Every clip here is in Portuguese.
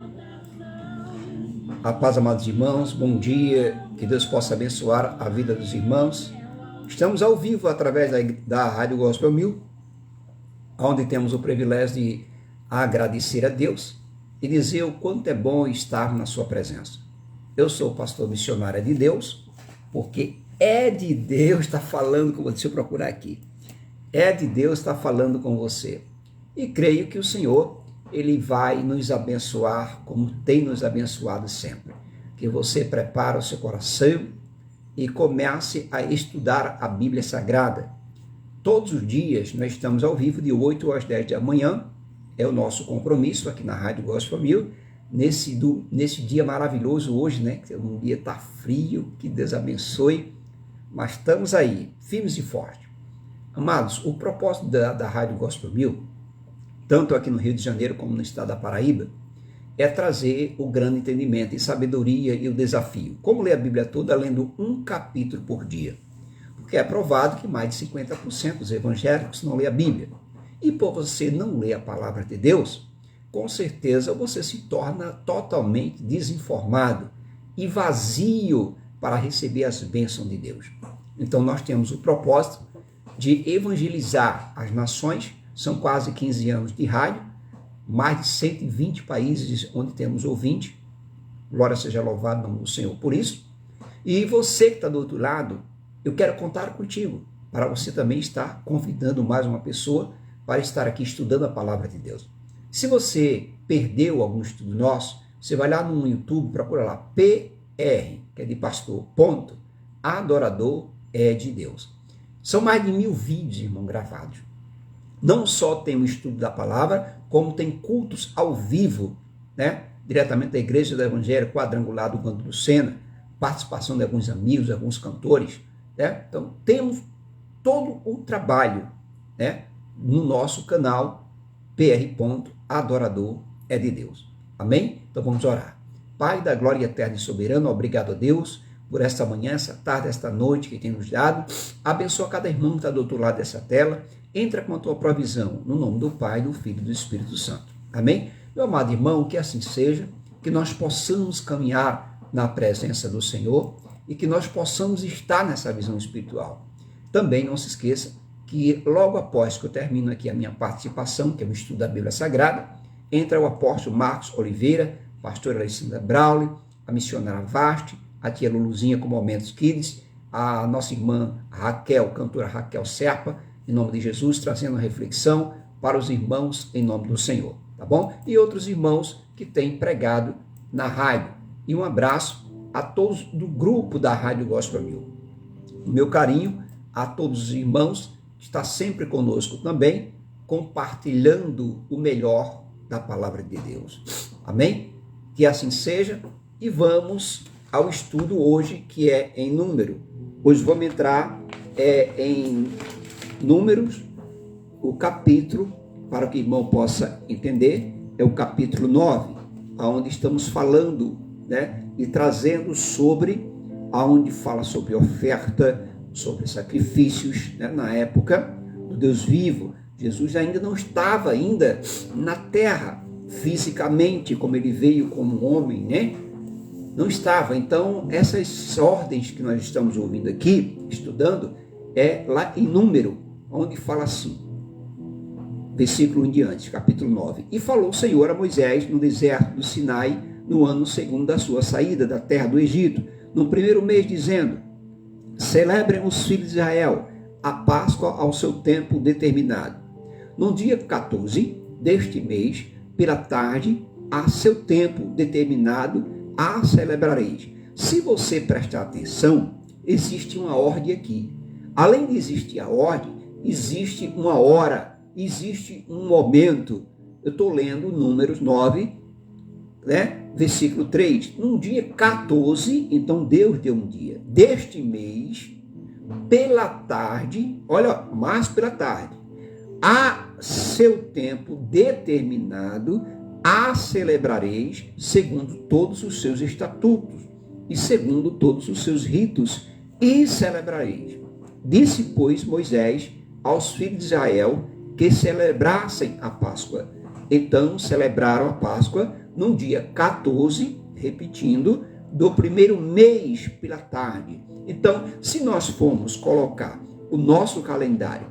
A paz, amados irmãos, bom dia, que Deus possa abençoar a vida dos irmãos. Estamos ao vivo através da Rádio Gospel 1000, onde temos o privilégio de agradecer a Deus e dizer o quanto é bom estar na sua presença. Eu sou o pastor missionário de Deus, porque é de Deus está falando com você. Deixa eu procurar aqui. É de Deus está falando com você. E creio que o Senhor, Ele vai nos abençoar como tem nos abençoado sempre. Que você prepare o seu coração e comece a estudar a Bíblia Sagrada. Todos os dias nós estamos ao vivo de 8 às 10 da manhã. É o nosso compromisso aqui na Rádio Gospel 1000. Nesse dia maravilhoso hoje, né? Que um dia está frio, que Deus abençoe. Mas estamos aí, firmes e fortes. Amados, o propósito da Rádio Gospel 1000, tanto aqui no Rio de Janeiro como no estado da Paraíba, é trazer o grande entendimento e sabedoria e o desafio. Como ler a Bíblia toda lendo um capítulo por dia? Porque é provado que mais de 50% dos evangélicos não lê a Bíblia. E por você não ler a palavra de Deus, com certeza você se torna totalmente desinformado e vazio para receber as bênçãos de Deus. Então nós temos o propósito de evangelizar as nações. São quase 15 anos de rádio, mais de 120 países onde temos ouvinte. Glória seja louvado o nome do Senhor por isso. E você que está do outro lado, eu quero contar contigo, para você também estar convidando mais uma pessoa para estar aqui estudando a palavra de Deus. Se você perdeu algum estudo nosso, você vai lá no YouTube, procura lá, PR, que é de pastor, ponto, adorador é de Deus. São mais de 1000 vídeos, irmão, gravados. Não só tem o estudo da palavra, como tem cultos ao vivo, né? Diretamente da Igreja do Evangelho Quadrangular do Canto do Sena, participação de alguns amigos, alguns cantores, né? Então, temos todo o trabalho, né? No nosso canal, PR. Adorador é de Deus. Amém? Então, vamos orar. Pai da glória eterna e soberana, obrigado a Deus por esta manhã, essa tarde, esta noite que tem nos dado. Abençoa cada irmão que está do outro lado dessa tela. Entra com a tua provisão, no nome do Pai, do Filho e do Espírito Santo. Amém? Meu amado irmão, que assim seja, que nós possamos caminhar na presença do Senhor e que nós possamos estar nessa visão espiritual. Também não se esqueça que logo após que eu termino aqui a minha participação, que é o estudo da Bíblia Sagrada, entra o apóstolo Marcos Oliveira, pastor Alessandra Braulio, a missionária Vaste, a tia Luluzinha com Momentos Kids, a nossa irmã Raquel, cantora Raquel Serpa, em nome de Jesus, trazendo a reflexão para os irmãos em nome do Senhor, tá bom? E outros irmãos que têm pregado na rádio. E um abraço a todos do grupo da Rádio Gospel 1000. O meu carinho a todos os irmãos que estão sempre conosco também, compartilhando o melhor da palavra de Deus. Amém? Que assim seja. E vamos ao estudo hoje, que é em número. Hoje vamos entrar em Números, o capítulo, para que o irmão possa entender, é o capítulo 9, onde estamos falando, né, e trazendo sobre, onde fala sobre oferta, sobre sacrifícios, né, na época do Deus vivo. Jesus ainda não estava na terra, fisicamente, como ele veio como homem, né? Não estava. Então, essas ordens que nós estamos ouvindo aqui, estudando, é lá em Número, onde fala assim, versículo em diante, capítulo 9. E falou o Senhor a Moisés no deserto do Sinai, no ano segundo da sua saída da terra do Egito, no primeiro mês, dizendo: celebrem os filhos de Israel a Páscoa ao seu tempo determinado. No dia 14 deste mês, pela tarde, a seu tempo determinado, a celebrareis. Se você prestar atenção, existe uma ordem aqui. Além de existir a ordem, existe uma hora, existe um momento. Eu estou lendo Números 9, né? Versículo 3. No dia 14, então Deus deu um dia, deste mês, pela tarde, olha, mais pela tarde, a seu tempo determinado, a celebrareis segundo todos os seus estatutos e segundo todos os seus ritos, e celebrareis. Disse, pois, Moisés aos filhos de Israel que celebrassem a Páscoa. Então celebraram a Páscoa num dia 14, repetindo, do primeiro mês pela tarde. Então, se nós formos colocar o nosso calendário,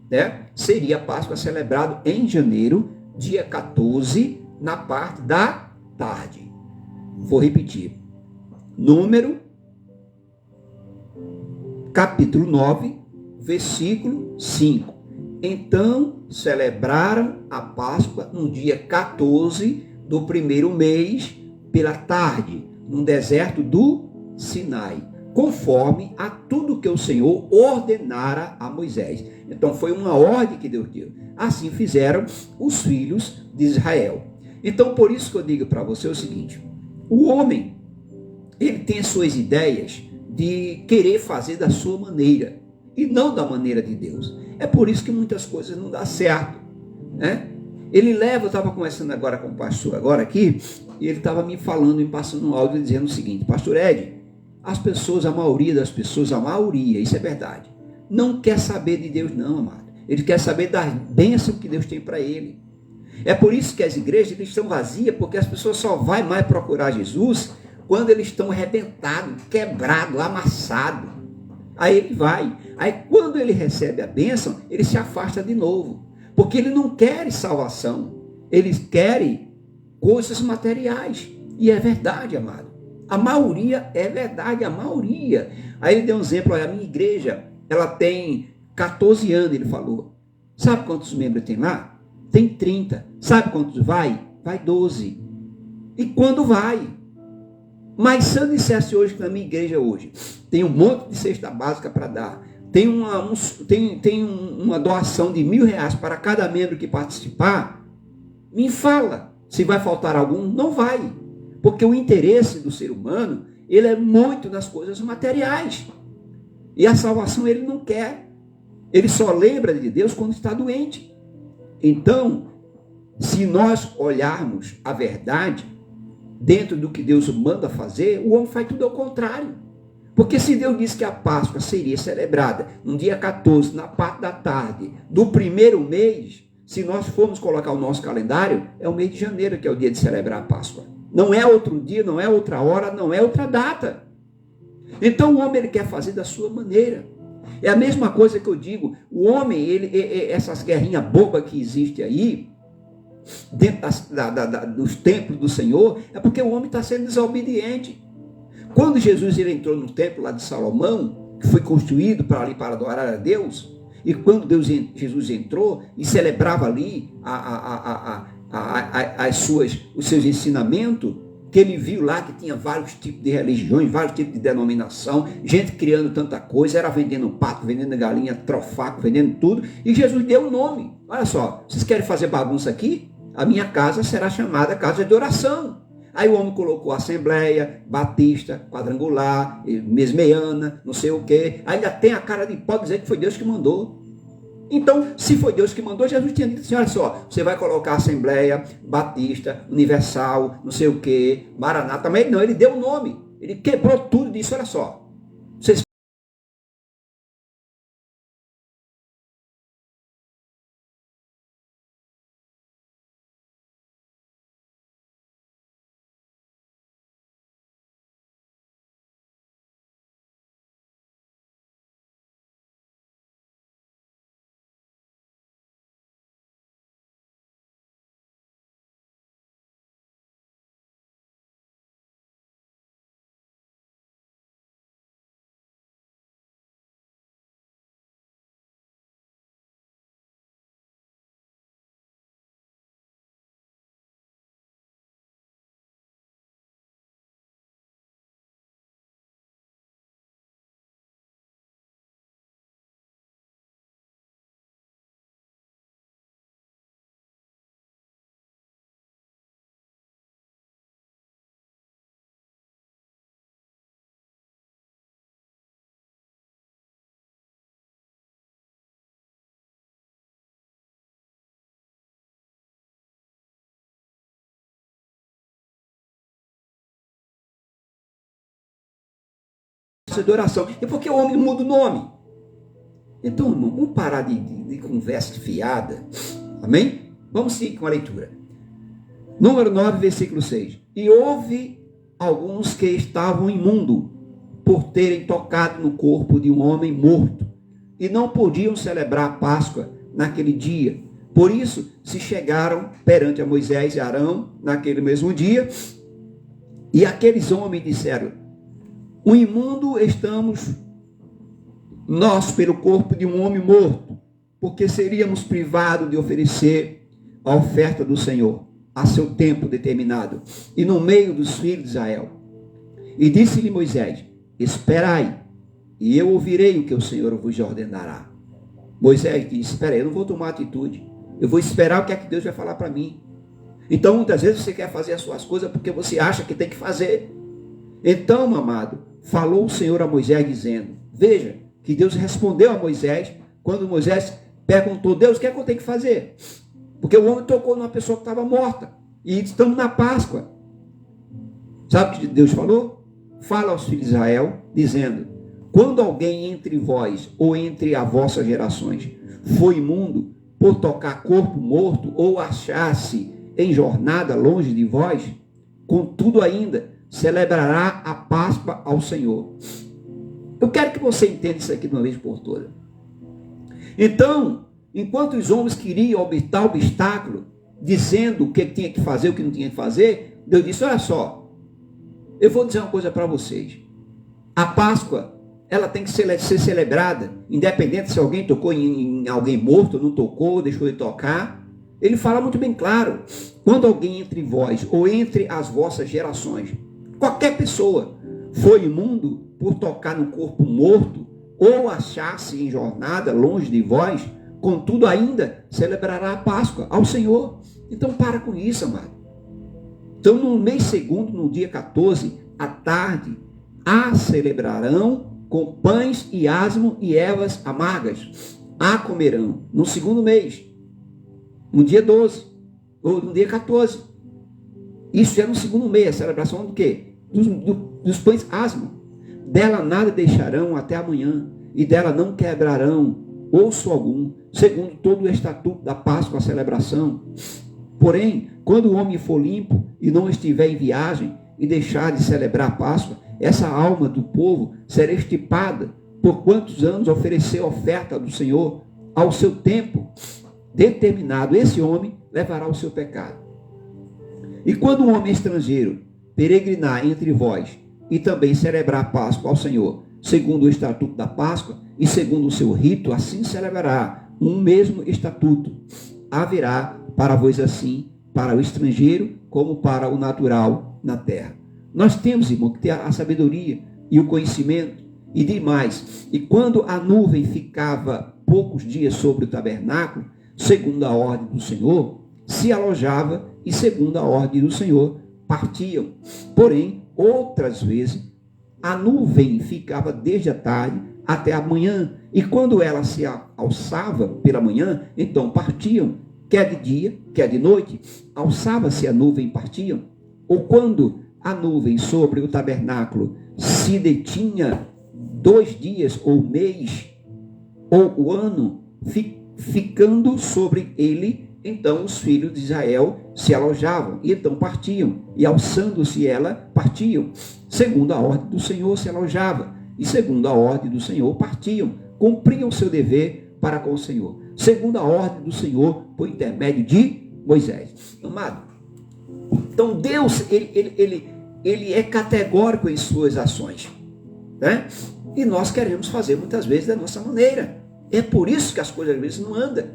né, seria a Páscoa celebrado em janeiro, dia 14, na parte da tarde. Vou repetir. Número, capítulo 9, versículo 5. Então, celebraram a Páscoa no dia 14 do primeiro mês pela tarde, no deserto do Sinai, conforme a tudo que o Senhor ordenara a Moisés. Então foi uma ordem que Deus deu. Assim fizeram os filhos de Israel. Então por isso que eu digo para você o seguinte: o homem, ele tem as suas ideias de querer fazer da sua maneira e não da maneira de Deus. É por isso que muitas coisas não dão certo, né? Eu estava conversando agora com o pastor agora aqui, e ele estava me falando, me passando um áudio dizendo o seguinte: pastor Ed, as pessoas, a maioria das pessoas, a maioria, isso é verdade, não quer saber de Deus não, amado. Ele quer saber da bênção que Deus tem para ele. É por isso que as igrejas estão vazias, porque as pessoas só vão mais procurar Jesus quando eles estão arrebentados, quebrados, amassados. Aí ele vai. Aí quando ele recebe a bênção, ele se afasta de novo. Porque ele não quer salvação. Eles querem coisas materiais. E é verdade, amado. A maioria é verdade, a maioria. Aí ele deu um exemplo, olha, a minha igreja, ela tem 14 anos, ele falou. Sabe quantos membros tem lá? Tem 30. Sabe quantos vai? Vai 12. E quando vai? Mas se eu dissesse hoje que na minha igreja hoje tem um monte de cesta básica para dar, tem uma doação de R$1.000 para cada membro que participar, me fala se vai faltar algum. Não vai, porque o interesse do ser humano, ele é muito nas coisas materiais, e a salvação ele não quer, ele só lembra de Deus quando está doente. Então, se nós olharmos a verdade dentro do que Deus manda fazer, o homem faz tudo ao contrário. Porque se Deus disse que a Páscoa seria celebrada no dia 14, na parte da tarde do primeiro mês, se nós formos colocar o nosso calendário, é o mês de janeiro que é o dia de celebrar a Páscoa. Não é outro dia, não é outra hora, não é outra data. Então o homem ele quer fazer da sua maneira. É a mesma coisa que eu digo, o homem, essas guerrinhas bobas que existem aí, dentro dos templos do Senhor, é porque o homem está sendo desobediente. Quando Jesus ele entrou no templo lá de Salomão, que foi construído para ali para adorar a Deus, e quando Jesus entrou e celebrava ali os seus ensinamentos, que ele viu lá que tinha vários tipos de religiões, vários tipos de denominação, gente criando tanta coisa, era vendendo pato, vendendo galinha, trofaco, vendendo tudo, e Jesus deu um nome. Olha só, vocês querem fazer bagunça aqui? A minha casa será chamada casa de oração. Aí o homem colocou Assembleia, Batista, Quadrangular, Mesmeiana, não sei o quê. Ainda tem a cara de pau dizer que foi Deus que mandou. Então, se foi Deus que mandou, Jesus tinha dito assim, olha só, você vai colocar Assembleia, Batista, Universal, não sei o quê, Maranata. Mas ele não, ele deu o nome. Ele quebrou tudo disso, olha só. Vocês de oração. E por que o homem muda o nome? Então, irmão, vamos parar de conversa fiada. Amém? Vamos seguir com a leitura. Número 9, versículo 6. E houve alguns que estavam imundos por terem tocado no corpo de um homem morto, e não podiam celebrar a Páscoa naquele dia. Por isso se chegaram perante a Moisés e Arão naquele mesmo dia, e aqueles homens disseram: o imundo estamos nós pelo corpo de um homem morto, porque seríamos privados de oferecer a oferta do Senhor a seu tempo determinado, e no meio dos filhos de Israel. E disse-lhe Moisés: esperai, e eu ouvirei o que o Senhor vos ordenará. Moisés disse: espera aí, eu não vou tomar atitude, eu vou esperar o que é que Deus vai falar para mim. Então muitas vezes você quer fazer as suas coisas porque você acha que tem que fazer. Então, amado, falou o Senhor a Moisés dizendo, veja que Deus respondeu a Moisés quando Moisés perguntou: Deus, o que é que eu tenho que fazer? Porque o homem tocou numa pessoa que estava morta, e estamos na Páscoa. Sabe o que Deus falou? Fala aos filhos de Israel, dizendo: quando alguém entre vós, ou entre as vossas gerações, for imundo, por tocar corpo morto, ou achar-se em jornada longe de vós, contudo ainda, celebrará a Páscoa ao Senhor. Eu quero que você entenda isso aqui de uma vez por todas. Então, enquanto os homens queriam evitar obstáculo, dizendo o que tinha que fazer, o que não tinha que fazer, Deus disse: olha só, eu vou dizer uma coisa para vocês. A Páscoa, ela tem que ser celebrada, independente se alguém tocou em alguém morto, não tocou, deixou de tocar. Ele fala muito bem claro: quando alguém entre vós, ou entre as vossas gerações, qualquer pessoa, for imundo por tocar no corpo morto, ou achar-se em jornada longe de vós, contudo ainda celebrará a Páscoa ao Senhor. Então para com isso, amado. Então no mês segundo, no dia 14, à tarde, a celebrarão com pães e asmo e ervas amargas. A comerão no segundo mês, no dia 12, ou no dia 14. Isso é no segundo mês, a celebração do quê? Dos pães asmo. Dela nada deixarão até amanhã, e dela não quebrarão osso algum, segundo todo o estatuto da Páscoa, a celebração. Porém, quando o homem for limpo e não estiver em viagem e deixar de celebrar a Páscoa, essa alma do povo será extirpada, por quantos anos ofereceu oferta do Senhor ao seu tempo determinado. Esse homem levará o seu pecado. E quando um homem estrangeiro peregrinar entre vós e também celebrar a Páscoa ao Senhor, segundo o estatuto da Páscoa e segundo o seu rito, assim celebrará um mesmo estatuto. Haverá para vós assim, para o estrangeiro, como para o natural na terra. Nós temos, irmão, que ter a sabedoria e o conhecimento e demais. E quando a nuvem ficava poucos dias sobre o tabernáculo, segundo a ordem do Senhor, se alojava, e segundo a ordem do Senhor, partiam. Porém, outras vezes, a nuvem ficava desde a tarde até a manhã, e quando ela se alçava pela manhã, então partiam, quer de dia, quer de noite, alçava-se a nuvem e partiam. Ou quando a nuvem sobre o tabernáculo se detinha 2 dias, ou mês, ou o ano, ficando sobre ele, então os filhos de Israel se alojavam, e então partiam, e alçando-se ela, partiam. Segundo a ordem do Senhor se alojava, e segundo a ordem do Senhor partiam, cumpriam o seu dever para com o Senhor, segundo a ordem do Senhor, por intermédio de Moisés. Amado, então Deus, ele é categórico em suas ações, né? E nós queremos fazer muitas vezes da nossa maneira. É por isso que as coisas às vezes não andam.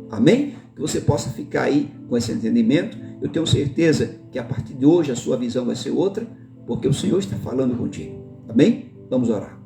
Amém? Que você possa ficar aí com esse entendimento. Eu tenho certeza que a partir de hoje a sua visão vai ser outra, porque o Senhor está falando contigo. Amém? Vamos orar.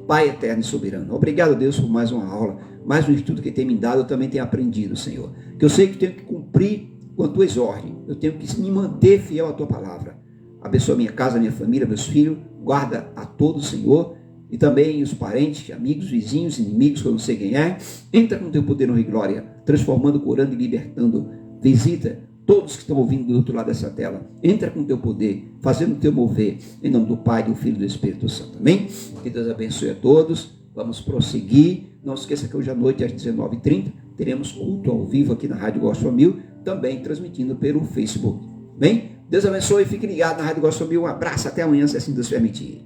Pai eterno e soberano, obrigado, Deus, por mais uma aula, mais um estudo que tem me dado. Eu também tenho aprendido, Senhor, que eu sei que tenho que cumprir com a tua ordem. Eu tenho que me manter fiel à tua palavra. Abençoa minha casa, minha família, meus filhos. Guarda a todos, Senhor. E também os parentes, amigos, vizinhos, inimigos, que eu não sei quem é. Entra com teu poder, honra e glória, transformando, curando e libertando. Visita todos que estão ouvindo do outro lado dessa tela. Entra com teu poder, fazendo o teu mover, em nome do Pai, do Filho e do Espírito Santo. Amém? Que Deus abençoe a todos. Vamos prosseguir. Não esqueça que hoje à noite, às 19h30, teremos culto ao vivo aqui na Rádio Gospel 1000, também transmitindo pelo Facebook. Bem, Deus abençoe, fique ligado na Rádio Gospel Mil. Um abraço, até amanhã, se assim Deus permitir.